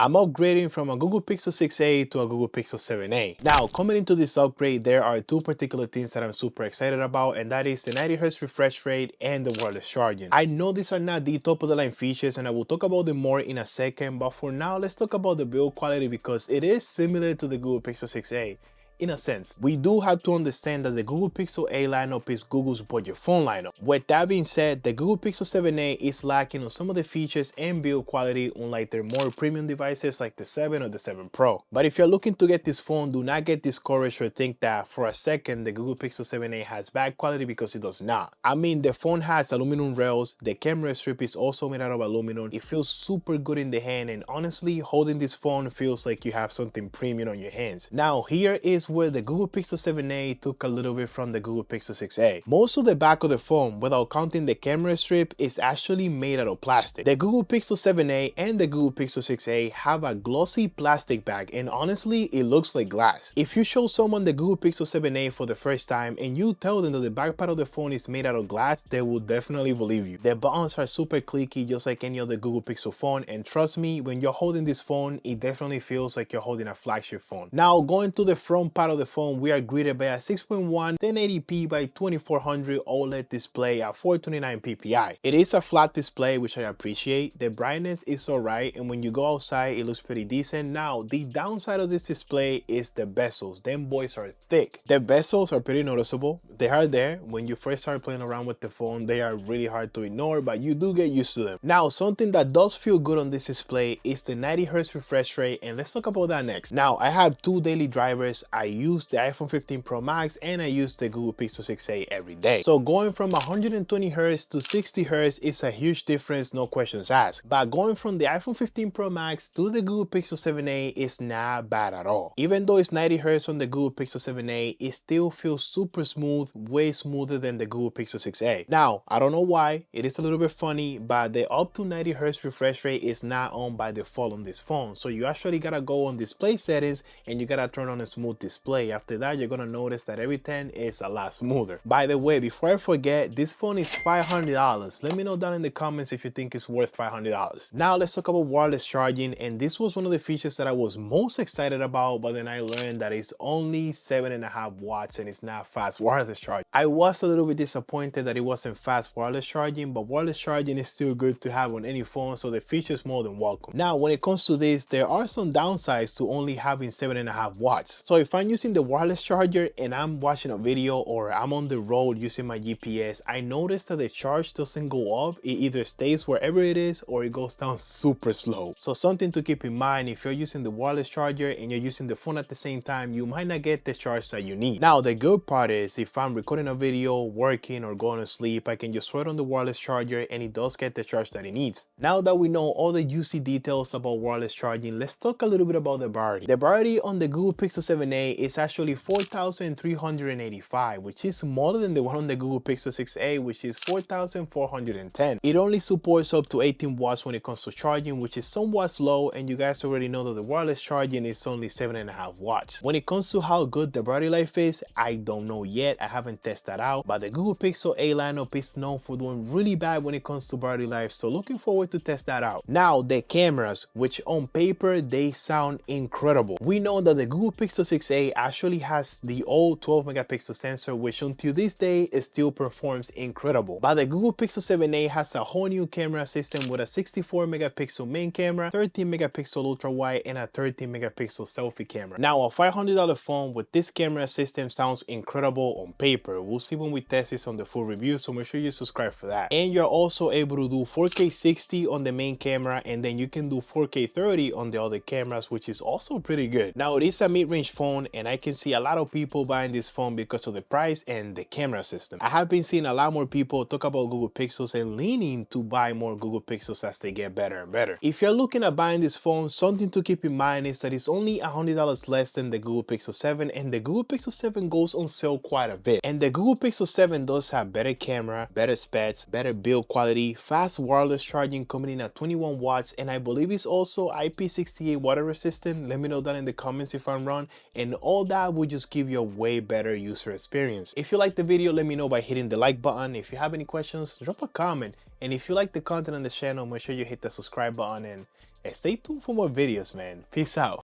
I'm upgrading from a Google Pixel 6a to a Google Pixel 7a. Now, coming into this upgrade, there are two particular things that I'm super excited about, and that is the 90Hz refresh rate and the wireless charging. I know these are not the top of the line features, and I will talk about them more in a second, but for now, let's talk about the build quality because it is similar to the Google Pixel 6a. In a sense, we do have to understand that the Google Pixel A lineup is Google's budget phone lineup. With that being said, the Google Pixel 7a is lacking on some of the features and build quality unlike their more premium devices like the 7 or the 7 Pro. But if you're looking to get this phone, do not get discouraged or think that for a second the Google Pixel 7a has bad quality, because it does not. I mean, the phone has aluminum rails, the camera strip is also made out of aluminum, it feels super good in the hand, and honestly, holding this phone feels like you have something premium on your hands. Now, here is where the Google Pixel 7a took a little bit from the Google Pixel 6a. Most of the back of the phone, without counting the camera strip, is actually made out of plastic. The Google Pixel 7a and the Google Pixel 6a have a glossy plastic back, and honestly, it looks like glass. If you show someone the Google Pixel 7a for the first time and you tell them that the back part of the phone is made out of glass, they will definitely believe you. The buttons are super clicky just like any other Google Pixel phone, and trust me, when you're holding this phone, it definitely feels like you're holding a flagship phone. Now, going to the front part of the phone, we are greeted by a 6.1 1080p by 2400 OLED display at 429 ppi. It is a flat display, which I appreciate. The brightness is alright, and when you go outside, it looks pretty decent. Now, the downside of this display is the bezels. Them boys are thick. The bezels are pretty noticeable. They are there. When you first start playing around with the phone, they are really hard to ignore, but you do get used to them. Now, something that does feel good on this display is the 90Hz refresh rate, and let's talk about that next. Now, I have two daily drivers. I use the iPhone 15 Pro Max and I use the Google Pixel 6a every day. So going from 120 Hz to 60 Hz is a huge difference, no questions asked. But going from the iPhone 15 Pro Max to the Google Pixel 7a is not bad at all. Even though it's 90 Hz on the Google Pixel 7a, it still feels super smooth, way smoother than the Google Pixel 6a. Now, I don't know why, it is a little bit funny, but the up to 90 Hz refresh rate is not on by default on this phone. So you actually gotta go on display settings and you gotta turn on a smooth display. After that, you're gonna notice that everything is a lot smoother. By the way, before I forget, this phone is $500. Let me know down in the comments if you think it's worth $500. Now let's talk about wireless charging, and this was one of the features that I was most excited about, but then I learned that it's only 7.5 watts and it's not fast wireless charging. I was a little bit disappointed that it wasn't fast wireless charging, but wireless charging is still good to have on any phone, so the feature is more than welcome. Now, when it comes to this, there are some downsides to only having 7.5 watts. So if I'm using the wireless charger and I'm watching a video or I'm on the road using my GPS, I notice that the charge doesn't go up. It either stays wherever it is or it goes down super slow. So something to keep in mind, if you're using the wireless charger and you're using the phone at the same time, you might not get the charge that you need. Now, the good part is if I'm recording a video, working, or going to sleep, I can just throw it on the wireless charger and it does get the charge that it needs. Now that we know all the juicy details about wireless charging, let's talk a little bit about the battery. The battery on the Google Pixel 7a is actually 4,385, which is smaller than the one on the Google Pixel 6a, which is 4,410. It only supports up to 18 watts when it comes to charging, which is somewhat slow, and you guys already know that the wireless charging is only 7.5 watts. When it comes to how good the battery life is, I don't know yet. I haven't tested that out, but the Google Pixel A lineup is known for doing really bad when it comes to battery life, so looking forward to test that out. Now, the cameras, which on paper they sound incredible. We know that the Google Pixel 6a actually has the old 12 megapixel sensor, which until this day it still performs incredible. But the Google Pixel 7a has a whole new camera system with a 64 megapixel main camera, 13 megapixel ultra wide, and a 13 megapixel selfie camera. Now, a $500 phone with this camera system sounds incredible on paper. We'll see when we test this on the full review, so make sure you subscribe for that. And you're also able to do 4K 60 on the main camera, and then you can do 4K 30 on the other cameras, which is also pretty good. Now, it is a mid-range phone, and I can see a lot of people buying this phone because of the price and the camera system. I have been seeing a lot more people talk about Google Pixels and leaning to buy more Google Pixels as they get better and better. If you're looking at buying this phone, something to keep in mind is that it's only $100 less than the Google Pixel 7, and the Google Pixel 7 goes on sale quite a bit. And the Google Pixel 7 does have better camera, better specs, better build quality, fast wireless charging coming in at 21 watts, and I believe it's also IP68 water resistant. Let me know down in the comments if I'm wrong. And all that will just give you a way better user experience. If you like the video, let me know by hitting the like button. If you have any questions, drop a comment. And if you like the content on the channel, make sure you hit the subscribe button and stay tuned for more videos, man. Peace out.